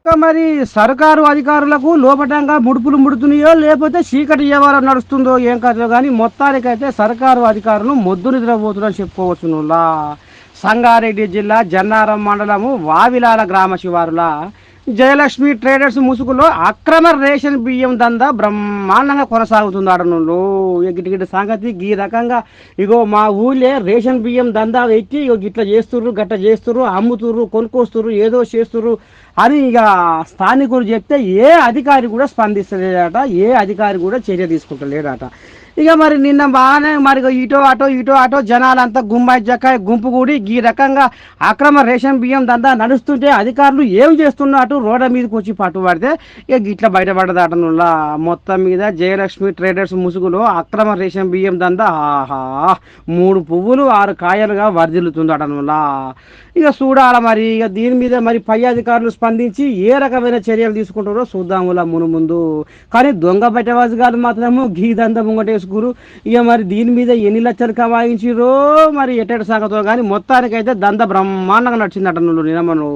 ఇంకా మరి సర్కారు అధికారులకు లోపటంగా ముడుపులు ముడుతున్నాయో లేకపోతే చీకటి వ్యవహారం నడుస్తుందో ఏం కథో కానీ మొత్తానికైతే సర్కారు అధికారులు మొద్దు నిద్రపోతున్నారని చెప్పుకోవచ్చునులా. సంగారెడ్డి జిల్లా జన్నారం మండలము వావిలాల గ్రామ శివారుల జయలక్ష్మి ట్రేడర్స్ ముసుగులో అక్రమ రేషన్ బియ్యం దందా బ్రహ్మాండంగా కొనసాగుతుంది ఆడనులు. గిటి సంగతి ఈ రకంగా ఇగో మా ఊళ్ళే రేషన్ బియ్యం దందా ఎక్కి ఇగో గిట్ల చేస్తుర్రు గట్ట చేస్తుర్రు అమ్ముతుర్రు కొనుక్కొస్తుర్రు ఏదో చేస్తుర్రు అని ఇక స్థానికులు చెప్తే ఏ అధికారి కూడా స్పందిస్తలేడట, ఏ అధికారి కూడా చర్య తీసుకుంటలేడట. ఇక మరి నిన్న బాగానే మరి ఇటో అటో జనాలంతా గుమ్మాయి జక్కాయ గుంపు కూడి ఈ రకంగా అక్రమ రేషన్ బియ్యం దందా నడుస్తుంటే అధికారులు ఏం చేస్తున్నట్టు రోడ్ల మీదకి వచ్చి పట్టుబడితే ఇక గిట్ల బయటపడదాటనులా. మొత్తం మీద జయలక్ష్మి ట్రేడర్స్ ముసుగులో అక్రమ రేషన్ బియ్యం దందా ఆహా 3 పువ్వులు 6 కాయలుగా వర్ధిల్లుతుందటనులా. ఇక చూడాల మరి ఇక దీని మీద మరి పై అధికారులు స్పందించి ఏ రకమైన చర్యలు తీసుకుంటారో చూద్దాములా ముందు. కానీ దొంగ బట్టవాజుగాలు మాత్రము గీ దంద ముంగటేసుకురు. ఇక మరి దీని మీద ఎన్ని లక్షలు కమాయించిరో మరి ఎట్టటి సంగతో కానీ మొత్తానికైతే దంద బ్రహ్మాండంగా నడిచిందట నువ్వు నినమను.